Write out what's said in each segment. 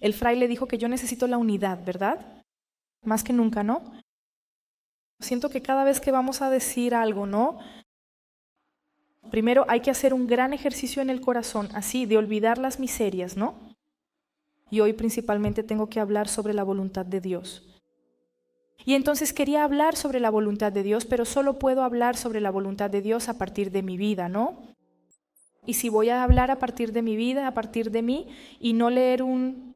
el fraile dijo que yo necesito la unidad, ¿verdad? Más que nunca, ¿no? Siento que cada vez que vamos a decir algo, ¿no? Primero hay que hacer un gran ejercicio en el corazón, así, de olvidar las miserias, ¿no? Y hoy principalmente tengo que hablar sobre la voluntad de Dios. Y entonces quería hablar sobre la voluntad de Dios, pero solo puedo hablar sobre la voluntad de Dios a partir de mi vida, ¿no? Y si voy a hablar a partir de mi vida, a partir de mí, y no leer un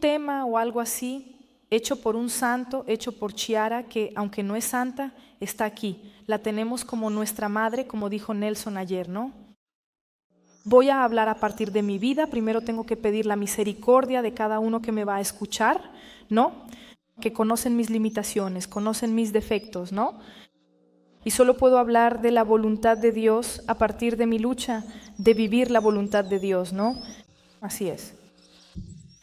tema o algo así, hecho por un santo, hecho por Chiara, que aunque no es santa, está aquí. La tenemos como nuestra madre, como dijo Nelson ayer, ¿no? Voy a hablar a partir de mi vida, primero tengo que pedir la misericordia de cada uno que me va a escuchar, ¿no? Que conocen mis limitaciones, conocen mis defectos, ¿no? Y solo puedo hablar de la voluntad de Dios a partir de mi lucha de vivir la voluntad de Dios, ¿no? Así es.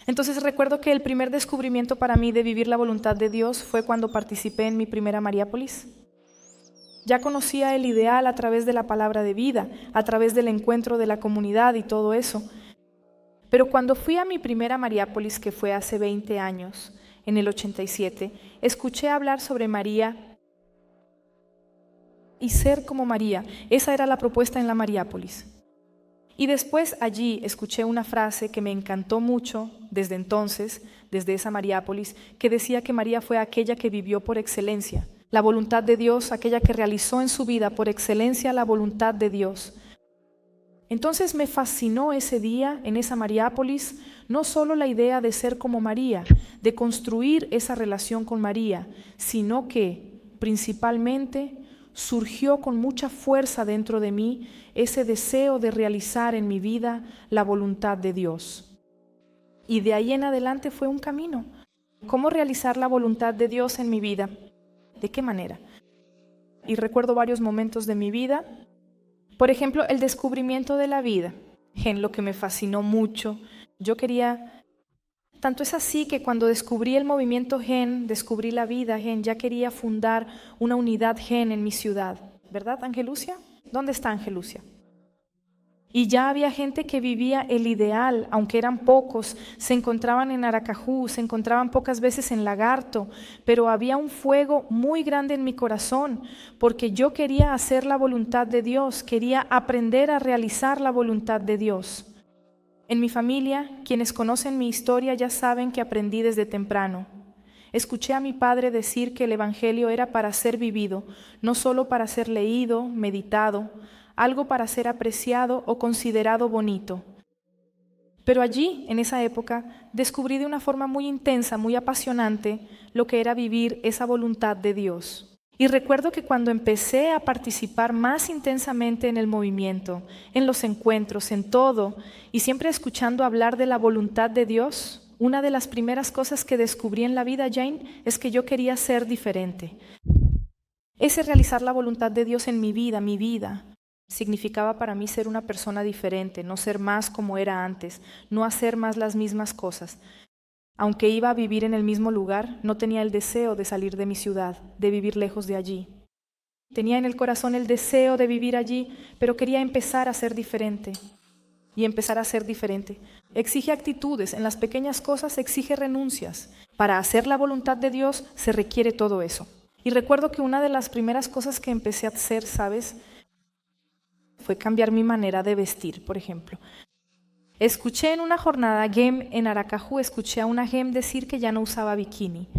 Entonces recuerdo que el primer descubrimiento para mí de vivir la voluntad de Dios fue cuando participé en mi primera Mariápolis. Ya conocía el ideal a través de la palabra de vida, a través del encuentro de la comunidad y todo eso. Pero cuando fui a mi primera Mariápolis, que fue hace 20 años, en el 87, escuché hablar sobre María y ser como María. Esa era la propuesta en la Mariápolis. Y después allí escuché una frase que me encantó mucho desde entonces, desde esa Mariápolis, que decía que María fue aquella que vivió por excelencia, la voluntad de Dios, aquella que realizó en su vida por excelencia la voluntad de Dios. Entonces me fascinó ese día en esa Mariápolis, no solo la idea de ser como María, de construir esa relación con María, sino que principalmente surgió con mucha fuerza dentro de mí ese deseo de realizar en mi vida la voluntad de Dios. Y de ahí en adelante fue un camino. ¿Cómo realizar la voluntad de Dios en mi vida? ¿De qué manera? Y recuerdo varios momentos de mi vida. Por ejemplo, el descubrimiento de la vida, en lo que me fascinó mucho. Yo quería, tanto es así que cuando descubrí el movimiento Gen, descubrí la vida Gen, ya quería fundar una unidad Gen en mi ciudad. ¿Verdad, Angelucia? ¿Dónde está Angelucia? Y ya había gente que vivía el ideal, aunque eran pocos, se encontraban en Aracaju, se encontraban pocas veces en Lagarto, pero había un fuego muy grande en mi corazón, porque yo quería hacer la voluntad de Dios, quería aprender a realizar la voluntad de Dios. En mi familia, quienes conocen mi historia ya saben que aprendí desde temprano. Escuché a mi padre decir que el Evangelio era para ser vivido, no solo para ser leído, meditado, algo para ser apreciado o considerado bonito. Pero allí, en esa época, descubrí de una forma muy intensa, muy apasionante, lo que era vivir esa voluntad de Dios. Y recuerdo que cuando empecé a participar más intensamente en el movimiento, en los encuentros, en todo, y siempre escuchando hablar de la voluntad de Dios, una de las primeras cosas que descubrí en la vida, Jane, es que yo quería ser diferente. Ese realizar la voluntad de Dios en mi vida, significaba para mí ser una persona diferente, no ser más como era antes, no hacer más las mismas cosas. Aunque iba a vivir en el mismo lugar, no tenía el deseo de salir de mi ciudad, de vivir lejos de allí. Tenía en el corazón el deseo de vivir allí, pero quería empezar a ser diferente. Y empezar a ser diferente exige actitudes, en las pequeñas cosas exige renuncias. Para hacer la voluntad de Dios se requiere todo eso. Y recuerdo que una de las primeras cosas que empecé a hacer, ¿sabes?, fue cambiar mi manera de vestir, por ejemplo. Escuché en una jornada GEM en Aracaju, escuché a una GEM decir que ya no usaba bikini.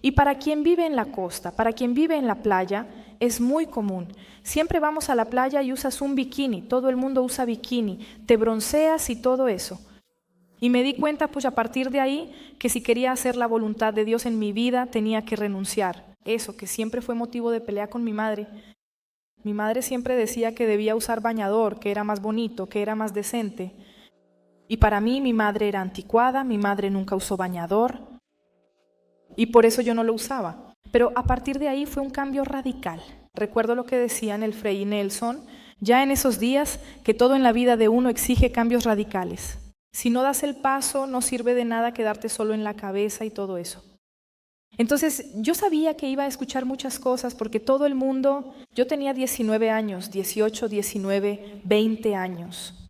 Y para quien vive en la costa, para quien vive en la playa, es muy común. Siempre vamos a la playa y usas un bikini, todo el mundo usa bikini, te bronceas y todo eso. Y me di cuenta, pues a partir de ahí, que si quería hacer la voluntad de Dios en mi vida, tenía que renunciar. Eso, que siempre fue motivo de pelea con mi madre. Mi madre siempre decía que debía usar bañador, que era más bonito, que era más decente. Y para mí mi madre era anticuada, mi madre nunca usó bañador y por eso yo no lo usaba. Pero a partir de ahí fue un cambio radical. Recuerdo lo que decían el Frei Nelson, ya en esos días, que todo en la vida de uno exige cambios radicales. Si no das el paso, no sirve de nada quedarte solo en la cabeza y todo eso. Entonces yo sabía que iba a escuchar muchas cosas porque todo el mundo, yo tenía 19 años, 18, 19, 20 años.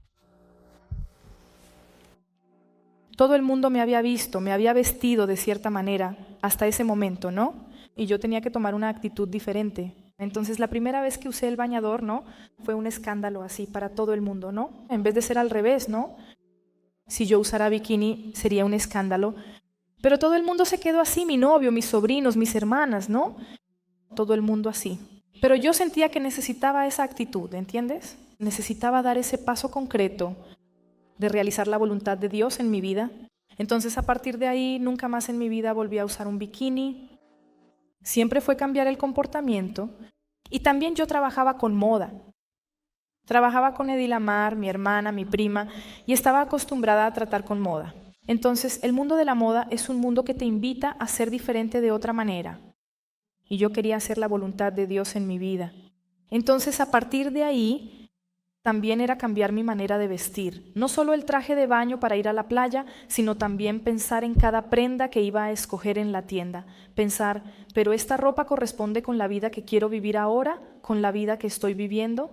todo el mundo me había visto, me había vestido de cierta manera hasta ese momento, ¿no? Y yo tenía que tomar una actitud diferente. Entonces la primera vez que usé el bañador, ¿no? Fue un escándalo así para todo el mundo, ¿no? En vez de ser al revés, ¿no? Si yo usara bikini sería un escándalo. Pero todo el mundo se quedó así, mi novio, mis sobrinos, mis hermanas, ¿no? Todo el mundo así. Pero yo sentía que necesitaba esa actitud, ¿entiendes? Necesitaba dar ese paso concreto de realizar la voluntad de Dios en mi vida. Entonces a partir de ahí nunca más en mi vida volví a usar un bikini. Siempre fue cambiar el comportamiento. Y también yo trabajaba con moda. Trabajaba con Edilamar, mi hermana, mi prima, y estaba acostumbrada a tratar con moda. Entonces el mundo de la moda es un mundo que te invita a ser diferente de otra manera. Y yo quería hacer la voluntad de Dios en mi vida. Entonces a partir de ahí también era cambiar mi manera de vestir. No solo el traje de baño para ir a la playa, sino también pensar en cada prenda que iba a escoger en la tienda. Pensar, pero esta ropa corresponde con la vida que quiero vivir ahora, con la vida que estoy viviendo.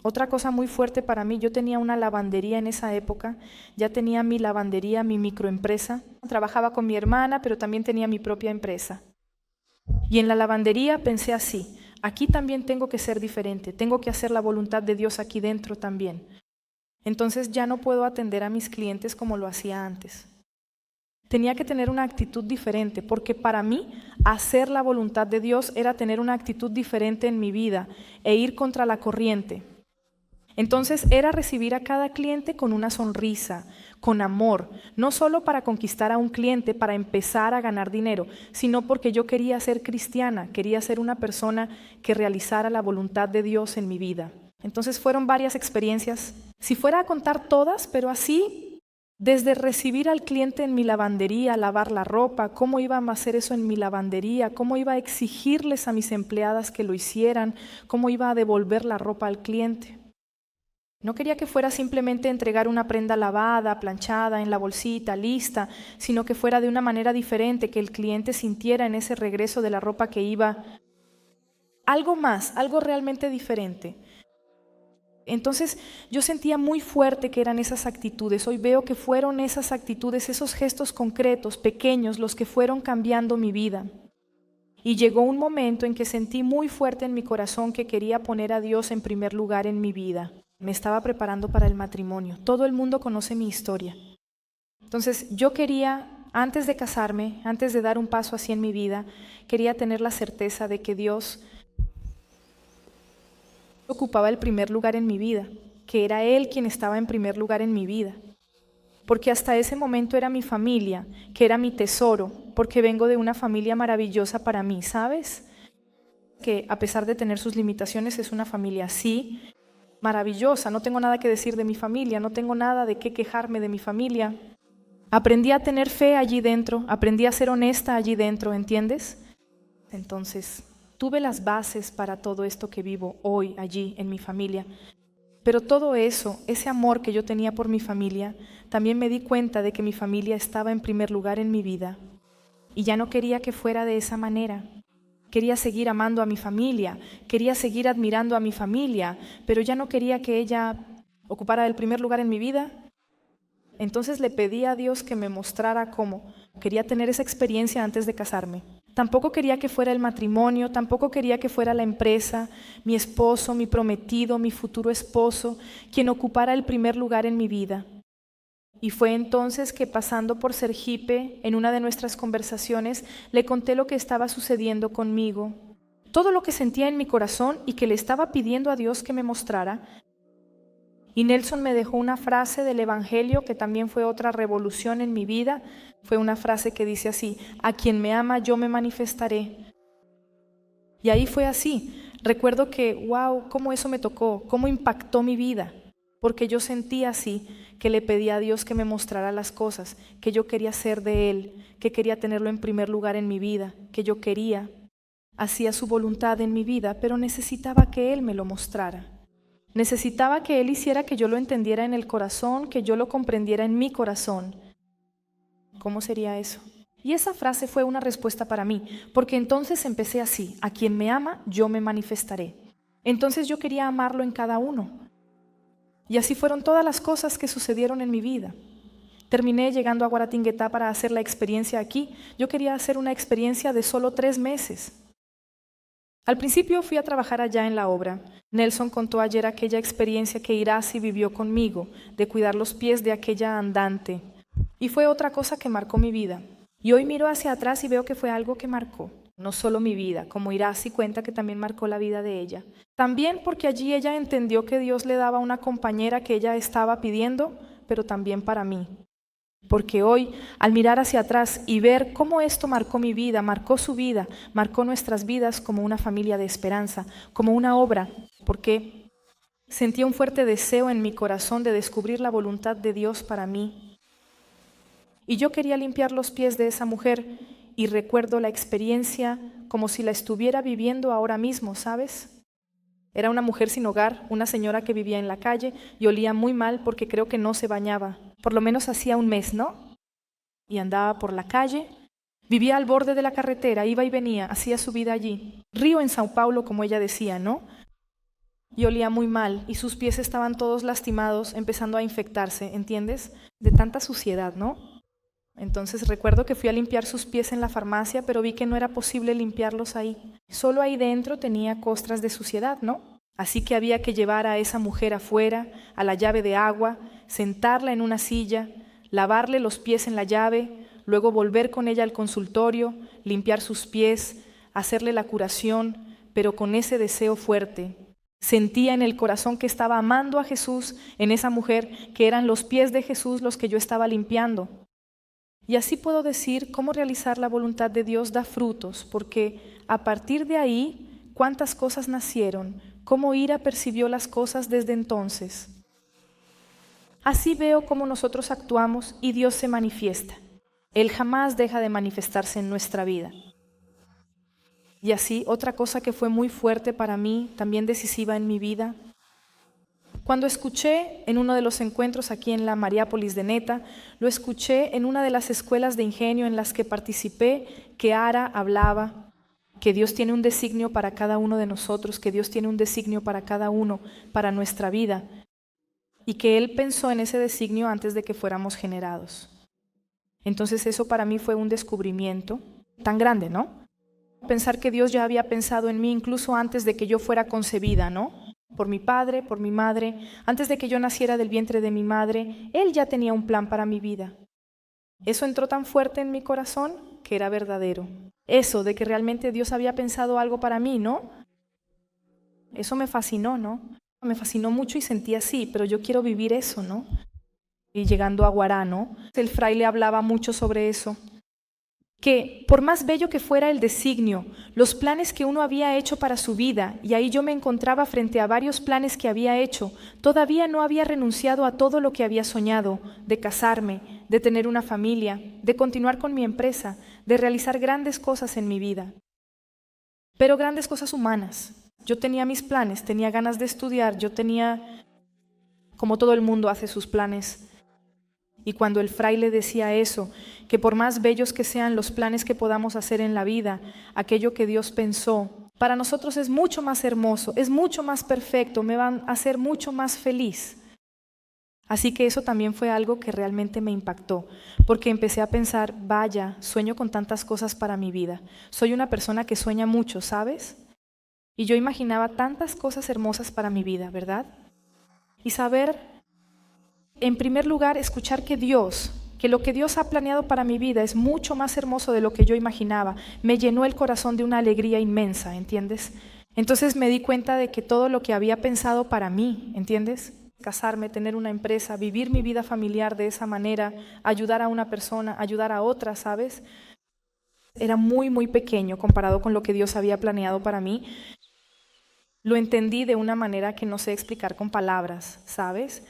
Otra cosa muy fuerte para mí, yo tenía una lavandería en esa época, ya tenía mi lavandería, mi microempresa. Trabajaba con mi hermana, pero también tenía mi propia empresa. Y en la lavandería pensé así, aquí también tengo que ser diferente, tengo que hacer la voluntad de Dios aquí dentro también. Entonces ya no puedo atender a mis clientes como lo hacía antes. Tenía que tener una actitud diferente, porque para mí hacer la voluntad de Dios era tener una actitud diferente en mi vida e ir contra la corriente. Entonces era recibir a cada cliente con una sonrisa, con amor, no solo para conquistar a un cliente, para empezar a ganar dinero, sino porque yo quería ser cristiana, quería ser una persona que realizara la voluntad de Dios en mi vida. Entonces fueron varias experiencias, si fuera a contar todas, pero así, desde recibir al cliente en mi lavandería, lavar la ropa, cómo iba a hacer eso en mi lavandería, cómo iba a exigirles a mis empleadas que lo hicieran, cómo iba a devolver la ropa al cliente. No quería que fuera simplemente entregar una prenda lavada, planchada, en la bolsita, lista, sino que fuera de una manera diferente, que el cliente sintiera en ese regreso de la ropa que iba algo más, algo realmente diferente. Entonces yo sentía muy fuerte que eran esas actitudes. Hoy veo que fueron esas actitudes, esos gestos concretos, pequeños, los que fueron cambiando mi vida. Y llegó un momento en que sentí muy fuerte en mi corazón que quería poner a Dios en primer lugar en mi vida. Me estaba preparando para el matrimonio. Todo el mundo conoce mi historia. Entonces yo quería, antes de casarme, antes de dar un paso así en mi vida, quería tener la certeza de que Dios ocupaba el primer lugar en mi vida, que era Él quien estaba en primer lugar en mi vida. Porque hasta ese momento era mi familia, que era mi tesoro, porque vengo de una familia maravillosa para mí, ¿sabes? Que a pesar de tener sus limitaciones es una familia así, maravillosa, no tengo nada que decir de mi familia, no tengo nada de qué quejarme de mi familia. Aprendí a tener fe allí dentro, aprendí a ser honesta allí dentro, ¿entiendes? Entonces, tuve las bases para todo esto que vivo hoy allí en mi familia. Pero todo eso, ese amor que yo tenía por mi familia, también me di cuenta de que mi familia estaba en primer lugar en mi vida. Y ya no quería que fuera de esa manera. Quería seguir amando a mi familia, quería seguir admirando a mi familia, pero ya no quería que ella ocupara el primer lugar en mi vida. Entonces le pedí a Dios que me mostrara cómo. Quería tener esa experiencia antes de casarme. Tampoco quería que fuera el matrimonio, tampoco quería que fuera la empresa, mi esposo, mi prometido, mi futuro esposo, quien ocupara el primer lugar en mi vida. Y fue entonces que, pasando por Sergipe, en una de nuestras conversaciones, le conté lo que estaba sucediendo conmigo, todo lo que sentía en mi corazón y que le estaba pidiendo a Dios que me mostrara. Y Nelson me dejó una frase del Evangelio que también fue otra revolución en mi vida. Fue una frase que dice así: a quien me ama yo me manifestaré. Y ahí fue así. Recuerdo que, wow, cómo eso me tocó, cómo impactó mi vida. Porque yo sentía así, que le pedía a Dios que me mostrara las cosas, que yo quería ser de Él, que quería tenerlo en primer lugar en mi vida, que yo hacía su voluntad en mi vida, pero necesitaba que Él me lo mostrara. Necesitaba que Él hiciera que yo lo entendiera en el corazón, que yo lo comprendiera en mi corazón. ¿Cómo sería eso? Y esa frase fue una respuesta para mí, porque entonces empecé así: a quien me ama, yo me manifestaré. Entonces yo quería amarlo en cada uno. Y así fueron todas las cosas que sucedieron en mi vida. Terminé llegando a Guaratinguetá para hacer la experiencia aquí. Yo quería hacer una experiencia de solo 3 meses. Al principio fui a trabajar allá en la obra. Nelson contó ayer aquella experiencia que Irasi vivió conmigo, de cuidar los pies de aquella andante. Y fue otra cosa que marcó mi vida. Y hoy miro hacia atrás y veo que fue algo que marcó, no solo mi vida, como Irasi cuenta que también marcó la vida de ella. También porque allí ella entendió que Dios le daba una compañera que ella estaba pidiendo, pero también para mí. Porque hoy, al mirar hacia atrás y ver cómo esto marcó mi vida, marcó su vida, marcó nuestras vidas como una familia de esperanza, como una obra, porque sentía un fuerte deseo en mi corazón de descubrir la voluntad de Dios para mí. Y yo quería limpiar los pies de esa mujer y recuerdo la experiencia como si la estuviera viviendo ahora mismo, ¿sabes? Era una mujer sin hogar, una señora que vivía en la calle y olía muy mal porque creo que no se bañaba. Por lo menos hacía un mes, ¿no? Y andaba por la calle, vivía al borde de la carretera, iba y venía, hacía su vida allí. Río en Sao Paulo, como ella decía, ¿no? Y olía muy mal y sus pies estaban todos lastimados, empezando a infectarse, ¿entiendes? De tanta suciedad, ¿no? Entonces recuerdo que fui a limpiar sus pies en la farmacia, pero vi que no era posible limpiarlos ahí. Solo ahí dentro tenía costras de suciedad, ¿no? Así que había que llevar a esa mujer afuera, a la llave de agua, sentarla en una silla, lavarle los pies en la llave, luego volver con ella al consultorio, limpiar sus pies, hacerle la curación, pero con ese deseo fuerte. Sentía en el corazón que estaba amando a Jesús en esa mujer, que eran los pies de Jesús los que yo estaba limpiando. Y así puedo decir cómo realizar la voluntad de Dios da frutos, porque a partir de ahí, cuántas cosas nacieron, cómo Ira percibió las cosas desde entonces. Así veo cómo nosotros actuamos y Dios se manifiesta. Él jamás deja de manifestarse en nuestra vida. Y así, otra cosa que fue muy fuerte para mí, también decisiva en mi vida, cuando escuché en uno de los encuentros aquí en la Mariápolis de Neta, lo escuché en una de las escuelas de ingenio en las que participé, que Ara hablaba, que Dios tiene un designio para cada uno de nosotros, que Dios tiene un designio para cada uno, para nuestra vida, y que Él pensó en ese designio antes de que fuéramos generados. Entonces eso para mí fue un descubrimiento tan grande, ¿no? Pensar que Dios ya había pensado en mí incluso antes de que yo fuera concebida, ¿no? Por mi padre, por mi madre, antes de que yo naciera del vientre de mi madre, Él ya tenía un plan para mi vida. Eso entró tan fuerte en mi corazón que era verdadero. Eso de que realmente Dios había pensado algo para mí, ¿no? Eso me fascinó, ¿no? Me fascinó mucho y sentí así, pero yo quiero vivir eso, ¿no? Y llegando a Guará, ¿no? El fraile hablaba mucho sobre eso. Que por más bello que fuera el designio, los planes que uno había hecho para su vida, y ahí yo me encontraba frente a varios planes que había hecho, todavía no había renunciado a todo lo que había soñado, de casarme, de tener una familia, de continuar con mi empresa, de realizar grandes cosas en mi vida. Pero grandes cosas humanas. Yo tenía mis planes, tenía ganas de estudiar, yo tenía, como todo el mundo hace sus planes. Y cuando el fraile decía eso, que por más bellos que sean los planes que podamos hacer en la vida, aquello que Dios pensó, para nosotros es mucho más hermoso, es mucho más perfecto, me van a hacer mucho más feliz. Así que eso también fue algo que realmente me impactó, porque empecé a pensar, vaya, sueño con tantas cosas para mi vida. Soy una persona que sueña mucho, ¿sabes? Y yo imaginaba tantas cosas hermosas para mi vida, ¿verdad? Y saber, en primer lugar, escuchar que lo que Dios ha planeado para mi vida es mucho más hermoso de lo que yo imaginaba, me llenó el corazón de una alegría inmensa, ¿entiendes? Entonces me di cuenta de que todo lo que había pensado para mí, ¿entiendes? Casarme, tener una empresa, vivir mi vida familiar de esa manera, ayudar a una persona, ayudar a otra, ¿sabes? Era muy, muy pequeño comparado con lo que Dios había planeado para mí. Lo entendí de una manera que no sé explicar con palabras, ¿sabes?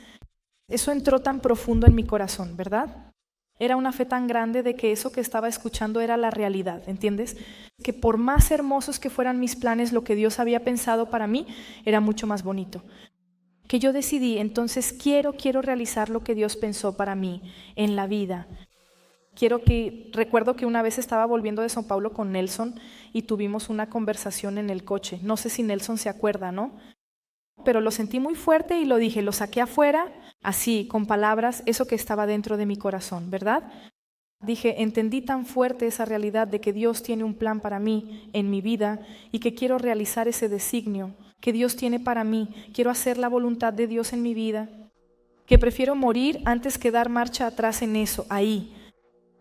Eso entró tan profundo en mi corazón, ¿verdad? Era una fe tan grande de que eso que estaba escuchando era la realidad, ¿entiendes? Que por más hermosos que fueran mis planes, lo que Dios había pensado para mí era mucho más bonito. Que yo decidí, entonces quiero realizar lo que Dios pensó para mí en la vida. Recuerdo que una vez estaba volviendo de São Paulo con Nelson y tuvimos una conversación en el coche. No sé si Nelson se acuerda, ¿no? Pero lo sentí muy fuerte y lo dije, lo saqué afuera, así, con palabras, eso que estaba dentro de mi corazón, ¿verdad? Dije, entendí tan fuerte esa realidad de que Dios tiene un plan para mí en mi vida y que quiero realizar ese designio que Dios tiene para mí. Quiero hacer la voluntad de Dios en mi vida, que prefiero morir antes que dar marcha atrás en eso, ahí.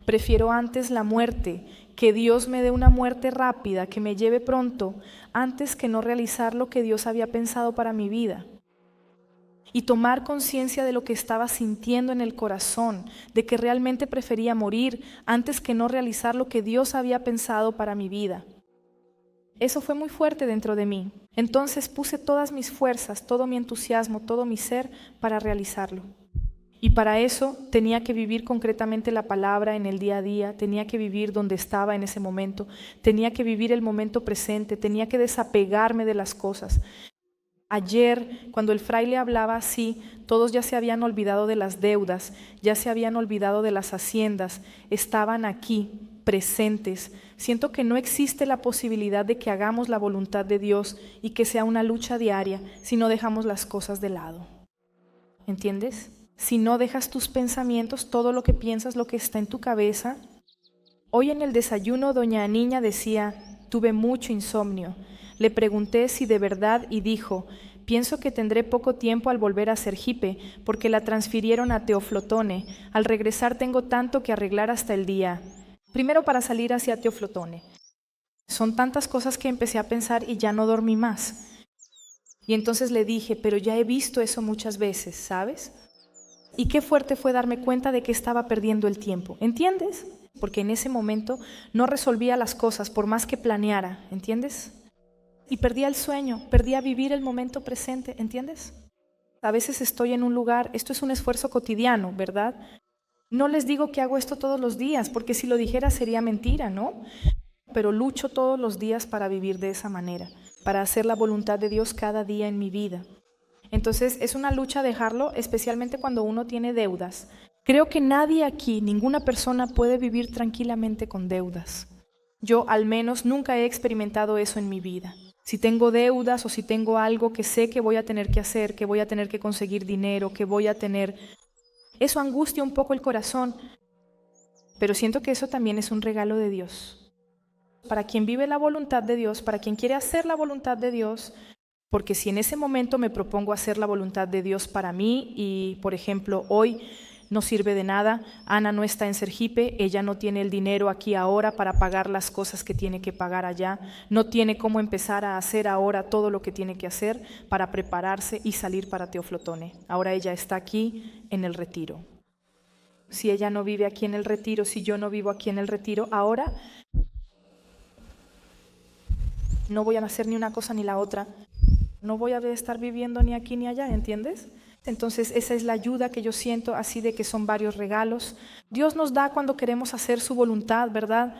Prefiero antes la muerte, que Dios me dé una muerte rápida, que me lleve pronto, antes que no realizar lo que Dios había pensado para mi vida. Y tomar conciencia de lo que estaba sintiendo en el corazón, de que realmente prefería morir antes que no realizar lo que Dios había pensado para mi vida. Eso fue muy fuerte dentro de mí. Entonces puse todas mis fuerzas, todo mi entusiasmo, todo mi ser para realizarlo. Y para eso tenía que vivir concretamente la palabra en el día a día, tenía que vivir donde estaba en ese momento, tenía que vivir el momento presente, tenía que desapegarme de las cosas. Ayer, cuando el fraile hablaba así, todos ya se habían olvidado de las deudas, ya se habían olvidado de las haciendas, estaban aquí, presentes. Siento que no existe la posibilidad de que hagamos la voluntad de Dios y que sea una lucha diaria si no dejamos las cosas de lado. ¿Entiendes? Si no dejas tus pensamientos, todo lo que piensas, lo que está en tu cabeza. Hoy en el desayuno doña Niña decía, tuve mucho insomnio. Le pregunté si de verdad y dijo, pienso que tendré poco tiempo al volver a Sergipe porque la transfirieron a Teoflotone. Al regresar tengo tanto que arreglar hasta el día. Primero para salir hacia Teoflotone. Son tantas cosas que empecé a pensar y ya no dormí más. Y entonces le dije, pero ya he visto eso muchas veces, ¿sabes? Y qué fuerte fue darme cuenta de que estaba perdiendo el tiempo, ¿entiendes? Porque en ese momento no resolvía las cosas por más que planeara, ¿entiendes? Y perdía el sueño, perdía vivir el momento presente, ¿entiendes? A veces estoy en un lugar, esto es un esfuerzo cotidiano, ¿verdad? No les digo que hago esto todos los días, porque si lo dijera sería mentira, ¿no? Pero lucho todos los días para vivir de esa manera, para hacer la voluntad de Dios cada día en mi vida. Entonces es una lucha dejarlo, especialmente cuando uno tiene deudas. Creo que nadie aquí, ninguna persona puede vivir tranquilamente con deudas. Yo al menos nunca he experimentado eso en mi vida. Si tengo deudas o si tengo algo que sé que voy a tener que hacer, que voy a tener que conseguir dinero, que voy a tener... Eso angustia un poco el corazón, pero siento que eso también es un regalo de Dios. Para quien vive la voluntad de Dios, para quien quiere hacer la voluntad de Dios, porque si en ese momento me propongo hacer la voluntad de Dios para mí y, por ejemplo, hoy no sirve de nada, Ana no está en Sergipe, ella no tiene el dinero aquí ahora para pagar las cosas que tiene que pagar allá, no tiene cómo empezar a hacer ahora todo lo que tiene que hacer para prepararse y salir para Teoflotone. Ahora ella está aquí en el retiro. Si ella no vive aquí en el retiro, si yo no vivo aquí en el retiro, ahora no voy a hacer ni una cosa ni la otra. No voy a estar viviendo ni aquí ni allá, ¿entiendes? Entonces esa es la ayuda que yo siento, así de que son varios regalos. Dios nos da cuando queremos hacer su voluntad, ¿verdad?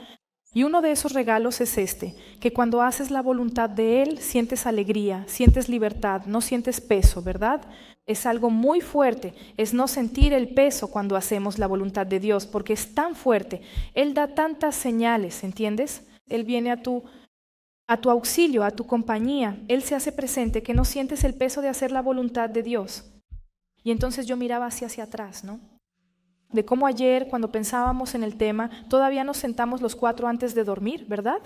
Y uno de esos regalos es este, que cuando haces la voluntad de Él, sientes alegría, sientes libertad, no sientes peso, ¿verdad? Es algo muy fuerte, es no sentir el peso cuando hacemos la voluntad de Dios, porque es tan fuerte. Él da tantas señales, ¿entiendes? Él viene a tu auxilio, a tu compañía. Él se hace presente, que no sientes el peso de hacer la voluntad de Dios. Y entonces yo miraba hacia atrás, ¿no? De cómo ayer, cuando pensábamos en el tema, todavía nos sentamos los 4 antes de dormir, ¿verdad?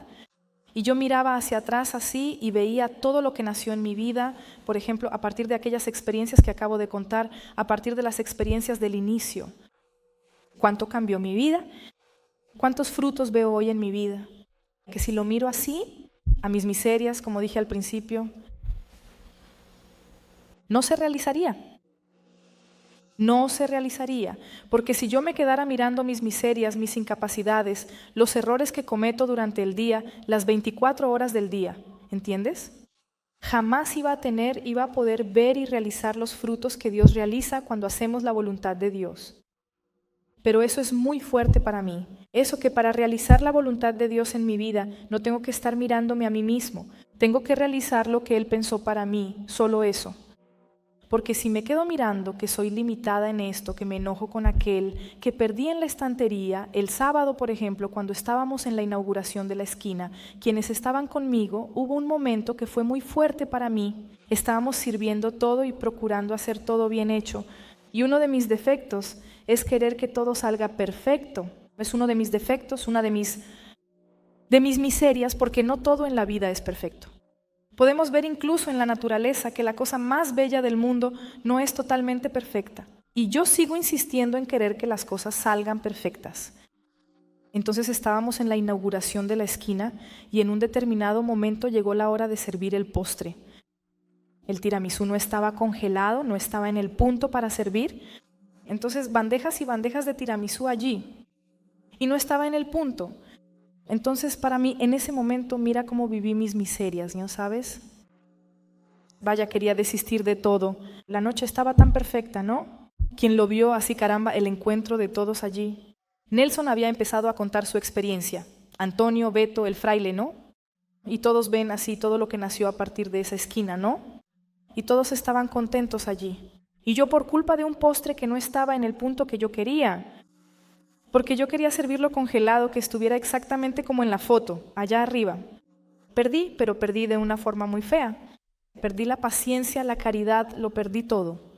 Y yo miraba hacia atrás así y veía todo lo que nació en mi vida, por ejemplo, a partir de aquellas experiencias que acabo de contar, a partir de las experiencias del inicio. ¿Cuánto cambió mi vida? ¿Cuántos frutos veo hoy en mi vida? Que si lo miro así, a mis miserias, como dije al principio, no se realizaría. No se realizaría, porque si yo me quedara mirando mis miserias, mis incapacidades, los errores que cometo durante el día, las 24 horas del día, ¿entiendes? Jamás iba a poder ver y realizar los frutos que Dios realiza cuando hacemos la voluntad de Dios. Pero eso es muy fuerte para mí. Eso que para realizar la voluntad de Dios en mi vida no tengo que estar mirándome a mí mismo. Tengo que realizar lo que Él pensó para mí, solo eso. Porque si me quedo mirando que soy limitada en esto, que me enojo con aquel, que perdí en la estantería, el sábado, por ejemplo, cuando estábamos en la inauguración de la esquina, quienes estaban conmigo, hubo un momento que fue muy fuerte para mí. Estábamos sirviendo todo y procurando hacer todo bien hecho. Y uno de mis defectos es querer que todo salga perfecto. Es uno de mis defectos, una de mis miserias, porque no todo en la vida es perfecto. Podemos ver incluso en la naturaleza que la cosa más bella del mundo no es totalmente perfecta. Y yo sigo insistiendo en querer que las cosas salgan perfectas. Entonces estábamos en la inauguración de la esquina y en un determinado momento llegó la hora de servir el postre. El tiramisú no estaba congelado, no estaba en el punto para servir. Entonces bandejas y bandejas de tiramisú allí y no estaba en el punto. Entonces para mí en ese momento mira cómo viví mis miserias, ¿no sabes? Vaya, quería desistir de todo. La noche estaba tan perfecta, ¿no? Quien lo vio así, caramba, el encuentro de todos allí. Nelson había empezado a contar su experiencia. Antonio, Beto, el fraile, ¿no? Y todos ven así todo lo que nació a partir de esa esquina, ¿no? Y todos estaban contentos allí. Y yo por culpa de un postre que no estaba en el punto que yo quería, porque yo quería servirlo congelado, que estuviera exactamente como en la foto, allá arriba. Perdí, pero perdí de una forma muy fea. Perdí la paciencia, la caridad, lo perdí todo.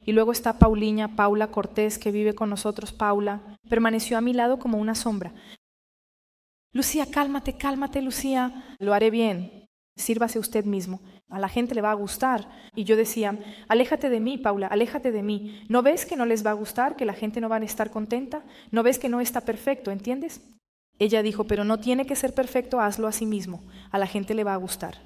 Y luego está Paula Cortés, que vive con nosotros. Paula permaneció a mi lado como una sombra. Lucía, cálmate, cálmate, Lucía. Lo haré bien. Sírvase usted mismo. A la gente le va a gustar. Y yo decía, aléjate de mí, Paula, aléjate de mí. ¿No ves que no les va a gustar, que la gente no va a estar contenta? ¿No ves que no está perfecto, entiendes? Ella dijo, pero no tiene que ser perfecto, hazlo a sí mismo. A la gente le va a gustar.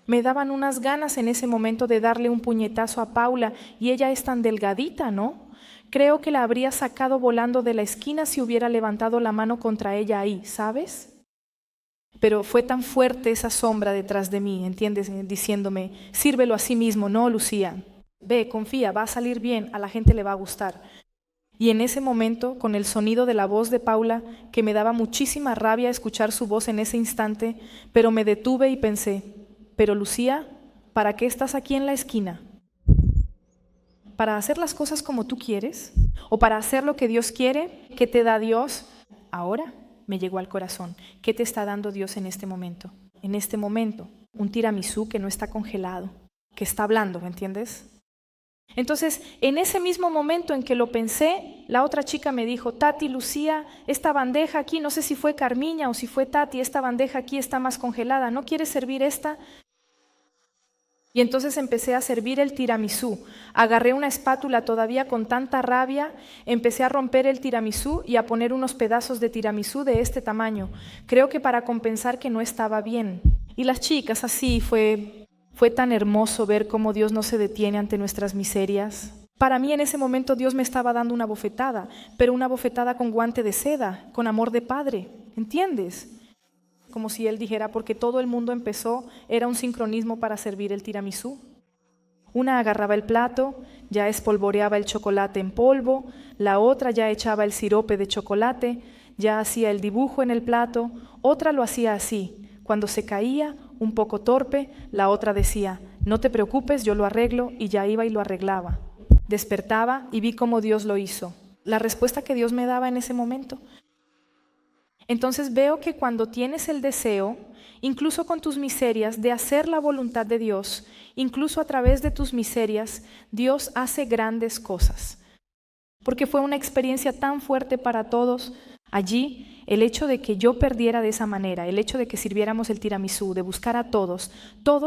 Me daban unas ganas en ese momento de darle un puñetazo a Paula y ella es tan delgadita, ¿no? Creo que la habría sacado volando de la esquina si hubiera levantado la mano contra ella ahí, ¿sabes? Pero fue tan fuerte esa sombra detrás de mí, ¿entiendes? Diciéndome, sírvelo a sí mismo, no, Lucía. Ve, confía, va a salir bien, a la gente le va a gustar. Y en ese momento, con el sonido de la voz de Paula, que me daba muchísima rabia escuchar su voz en ese instante, pero me detuve y pensé, pero Lucía, ¿para qué estás aquí en la esquina? ¿Para hacer las cosas como tú quieres? ¿O para hacer lo que Dios quiere? ¿Qué te da Dios? Ahora me llegó al corazón. ¿Qué te está dando Dios en este momento? En este momento, un tiramisú que no está congelado, que está hablando, ¿me entiendes? Entonces, en ese mismo momento en que lo pensé, la otra chica me dijo, Tati, Lucía, esta bandeja aquí, no sé si fue Carmiña o si fue Tati, esta bandeja aquí está más congelada, ¿no quieres servir esta? Y entonces empecé a servir el tiramisú. Agarré una espátula todavía con tanta rabia, empecé a romper el tiramisú y a poner unos pedazos de tiramisú de este tamaño. Creo que para compensar que no estaba bien. Y las chicas, así fue tan hermoso ver cómo Dios no se detiene ante nuestras miserias. Para mí en ese momento Dios me estaba dando una bofetada, pero una bofetada con guante de seda, con amor de padre, ¿entiendes? Como si Él dijera, porque todo el mundo empezó, era un sincronismo para servir el tiramisú. Una agarraba el plato, ya espolvoreaba el chocolate en polvo, la otra ya echaba el sirope de chocolate, ya hacía el dibujo en el plato, otra lo hacía así. Cuando se caía, un poco torpe, la otra decía, no te preocupes, yo lo arreglo, y ya iba y lo arreglaba. Despertaba y vi cómo Dios lo hizo. La respuesta que Dios me daba en ese momento. Entonces veo que cuando tienes el deseo, incluso con tus miserias, de hacer la voluntad de Dios, incluso a través de tus miserias, Dios hace grandes cosas. Porque fue una experiencia tan fuerte para todos allí, el hecho de que yo perdiera de esa manera, el hecho de que sirviéramos el tiramisú, de buscar a todos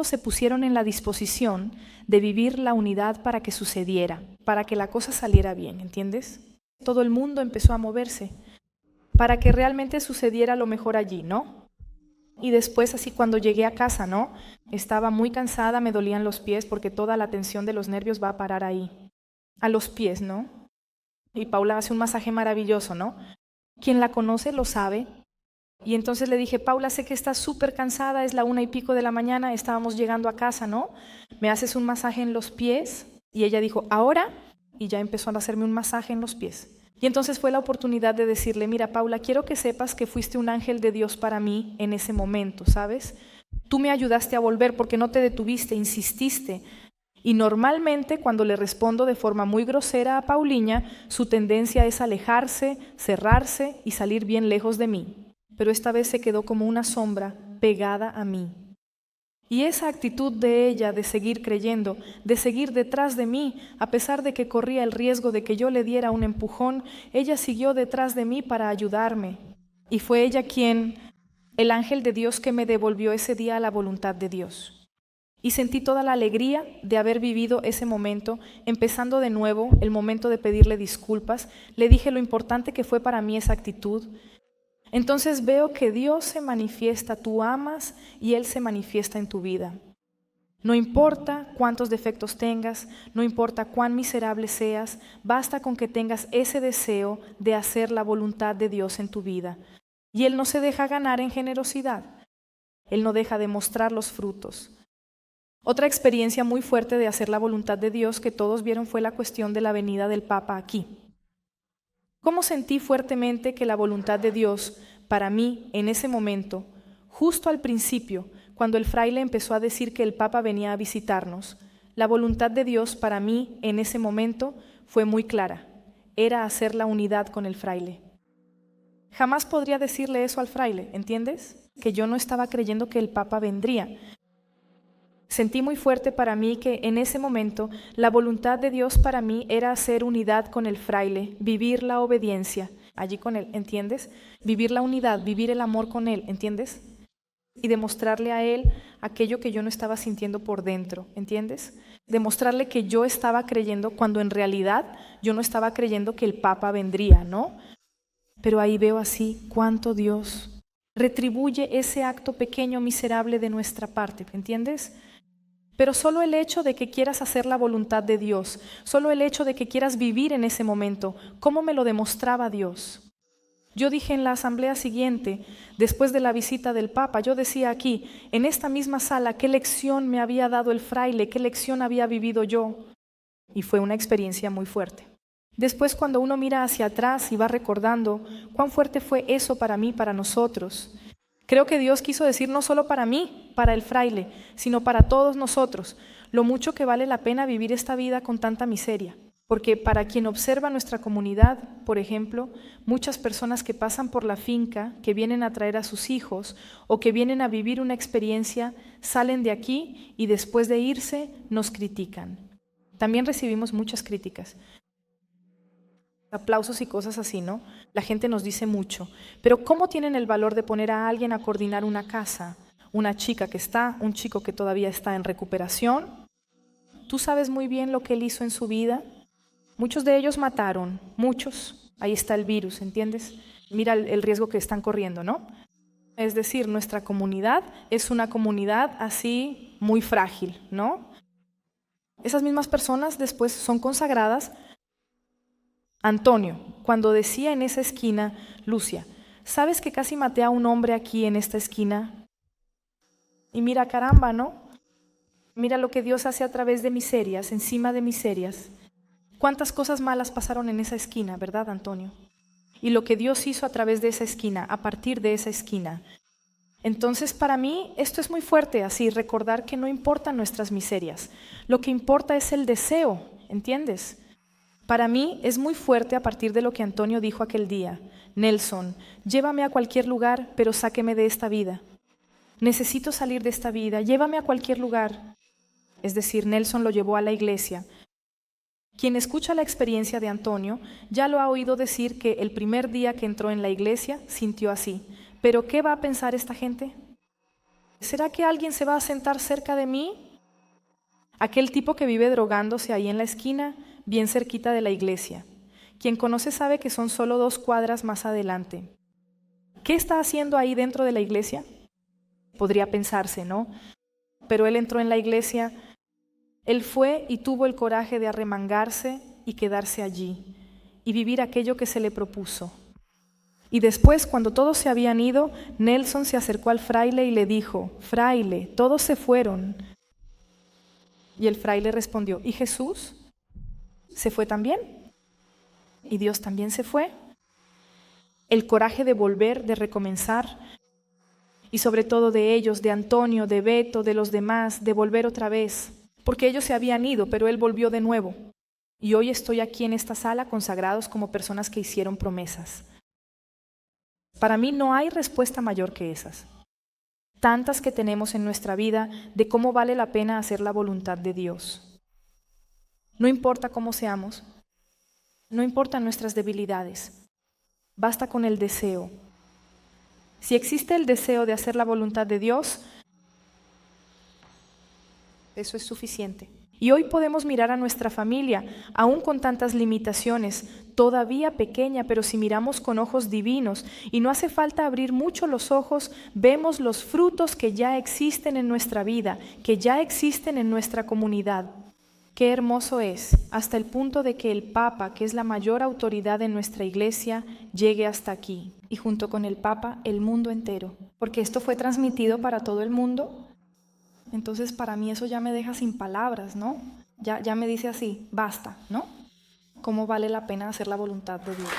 se pusieron en la disposición de vivir la unidad para que sucediera, para que la cosa saliera bien, ¿entiendes? Todo el mundo empezó a moverse para que realmente sucediera lo mejor allí, ¿no? Y después, así cuando llegué a casa, ¿no? Estaba muy cansada, me dolían los pies porque toda la tensión de los nervios va a parar ahí, a los pies, ¿no? Y Paula hace un masaje maravilloso, ¿no? Quien la conoce lo sabe. Y entonces le dije, Paula, sé que estás súper cansada, es la 1:00 de la mañana, estábamos llegando a casa, ¿no? ¿Me haces un masaje en los pies? Y ella dijo, ¿ahora? Y ya empezó a hacerme un masaje en los pies. Y entonces fue la oportunidad de decirle, mira, Paula, quiero que sepas que fuiste un ángel de Dios para mí en ese momento, ¿sabes? Tú me ayudaste a volver porque no te detuviste, insististe. Y normalmente cuando le respondo de forma muy grosera a Pauliña, su tendencia es alejarse, cerrarse y salir bien lejos de mí. Pero esta vez se quedó como una sombra pegada a mí. Y esa actitud de ella de seguir creyendo, de seguir detrás de mí, a pesar de que corría el riesgo de que yo le diera un empujón, ella siguió detrás de mí para ayudarme. Y fue ella el ángel de Dios que me devolvió ese día a la voluntad de Dios. Y sentí toda la alegría de haber vivido ese momento, empezando de nuevo el momento de pedirle disculpas. Le dije lo importante que fue para mí esa actitud. Entonces veo que Dios se manifiesta, tú amas y Él se manifiesta en tu vida. No importa cuántos defectos tengas, no importa cuán miserable seas, basta con que tengas ese deseo de hacer la voluntad de Dios en tu vida. Y Él no se deja ganar en generosidad. Él no deja de mostrar los frutos. Otra experiencia muy fuerte de hacer la voluntad de Dios que todos vieron fue la cuestión de la venida del Papa aquí. ¿Cómo sentí fuertemente que la voluntad de Dios para mí en ese momento, justo al principio, cuando el fraile empezó a decir que el Papa venía a visitarnos, la voluntad de Dios para mí en ese momento fue muy clara, era hacer la unidad con el fraile. Jamás podría decirle eso al fraile, ¿entiendes? Que yo no estaba creyendo que el Papa vendría. Sentí muy fuerte para mí que en ese momento la voluntad de Dios para mí era hacer unidad con el fraile, vivir la obediencia allí con él, ¿entiendes? Vivir la unidad, vivir el amor con él, ¿entiendes? Y demostrarle a él aquello que yo no estaba sintiendo por dentro, ¿entiendes? Demostrarle que yo estaba creyendo cuando en realidad yo no estaba creyendo que el Papa vendría, ¿no? Pero ahí veo así cuánto Dios retribuye ese acto pequeño, miserable de nuestra parte, ¿entiendes? Pero solo el hecho de que quieras hacer la voluntad de Dios, solo el hecho de que quieras vivir en ese momento, ¿cómo me lo demostraba Dios? Yo dije en la asamblea siguiente, después de la visita del Papa, yo decía aquí, en esta misma sala, qué lección me había dado el fraile, qué lección había vivido yo. Y fue una experiencia muy fuerte. Después, cuando uno mira hacia atrás y va recordando cuán fuerte fue eso para mí, para nosotros, creo que Dios quiso decir no solo para mí, para el fraile, sino para todos nosotros, lo mucho que vale la pena vivir esta vida con tanta miseria. Porque para quien observa nuestra comunidad, por ejemplo, muchas personas que pasan por la finca, que vienen a traer a sus hijos o que vienen a vivir una experiencia, salen de aquí y después de irse nos critican. También recibimos muchas críticas. Aplausos y cosas así, ¿no? La gente nos dice mucho. Pero ¿cómo tienen el valor de poner a alguien a coordinar una casa? Una chica que está, un chico que todavía está en recuperación. Tú sabes muy bien lo que él hizo en su vida. Muchos de ellos mataron, muchos. Ahí está el virus, ¿entiendes? Mira el riesgo que están corriendo, ¿no? Es decir, nuestra comunidad es una comunidad así muy frágil, ¿no? Esas mismas personas después son consagradas. Antonio, cuando decía en esa esquina, Lucia, ¿sabes que casi maté a un hombre aquí en esta esquina? Y mira, caramba, ¿no? Mira lo que Dios hace a través de miserias, encima de miserias. ¿Cuántas cosas malas pasaron en esa esquina, verdad, Antonio? Y lo que Dios hizo a través de esa esquina, a partir de esa esquina. Entonces, para mí, esto es muy fuerte, así, recordar que no importan nuestras miserias. Lo que importa es el deseo, ¿entiendes? Para mí es muy fuerte a partir de lo que Antonio dijo aquel día. Nelson, llévame a cualquier lugar, pero sáqueme de esta vida. Necesito salir de esta vida, llévame a cualquier lugar. Es decir, Nelson lo llevó a la iglesia. Quien escucha la experiencia de Antonio ya lo ha oído decir que el primer día que entró en la iglesia sintió así. ¿Pero qué va a pensar esta gente? ¿Será que alguien se va a sentar cerca de mí? Aquel tipo que vive drogándose ahí en la esquina, bien cerquita de la iglesia. Quien conoce sabe que son solo 2 cuadras más adelante. ¿Qué está haciendo ahí dentro de la iglesia? Podría pensarse, ¿no? Pero él entró en la iglesia, él fue y tuvo el coraje de arremangarse y quedarse allí y vivir aquello que se le propuso. Y después, cuando todos se habían ido, Nelson se acercó al fraile y le dijo, fraile, todos se fueron. Y el fraile respondió, ¿y Jesús? ¿Se fue también? ¿Y Dios también se fue? El coraje de volver, de recomenzar, y sobre todo de ellos, de Antonio, de Beto, de los demás, de volver otra vez, porque ellos se habían ido, pero él volvió de nuevo. Y hoy estoy aquí en esta sala consagrados como personas que hicieron promesas. Para mí no hay respuesta mayor que esas. tantas que tenemos en nuestra vida, de cómo vale la pena hacer la voluntad de Dios. No importa cómo seamos, no importan nuestras debilidades, basta con el deseo. Si existe el deseo de hacer la voluntad de Dios, eso es suficiente. Y hoy podemos mirar a nuestra familia, aún con tantas limitaciones, todavía pequeña, pero si miramos con ojos divinos, y no hace falta abrir mucho los ojos, vemos los frutos que ya existen en nuestra vida, que ya existen en nuestra comunidad. Qué hermoso es, hasta el punto de que el Papa, que es la mayor autoridad en nuestra iglesia, llegue hasta aquí, y junto con el Papa, el mundo entero, porque esto fue transmitido para todo el mundo. Entonces para mí eso ya me deja sin palabras, ¿no? Ya me dice así, basta, ¿no? ¿Cómo vale la pena hacer la voluntad de Dios?